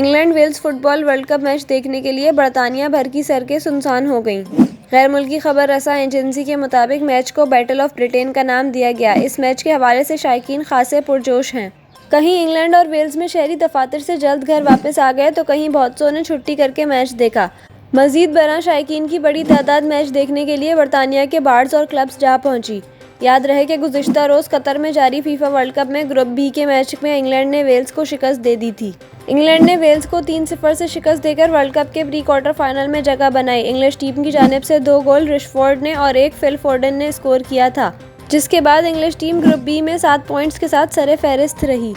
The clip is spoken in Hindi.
England Wales football world cup match देखने के लिए बरतानिया भर की सड़कें सुनसान हो गईं। गैर मुल्की खबर रसा एजेंसी के मुताबिक मैच को बैटल ऑफ ब्रिटेन का नाम दिया गया। इस मैच के हवाले से शायकीन खासे पुरजोश हैं। कहीं इंग्लैंड और वेल्स में शहरी दफातर से जल्द घर वापस आ गए तो कहीं बहुत सौ ने छुट्टी करके मैच देखा। मजीद बरआं शायकीन की बड़ी तादाद मैच देखने के लिए बरतानिया के बार्स और क्लब्स जा पहुंची। याद रहे कि गुज़िश्ता रोज़ कतर में जारी फीफा वर्ल्ड कप में ग्रुप बी के मैच में इंग्लैंड ने वेल्स को शिकस्त दे दी थी। इंग्लैंड ने वेल्स को 3-0 से शिकस्त देकर वर्ल्ड कप के प्री क्वार्टर फाइनल में जगह बनाई। इंग्लिश टीम की जानिब से 2 गोल रिशफोर्ड ने और 1 फिल फोर्डन ने स्कोर किया था, जिसके बाद इंग्लिश टीम ग्रुप बी में 7 पॉइंट्स के साथ सरे फहरिस्त रही।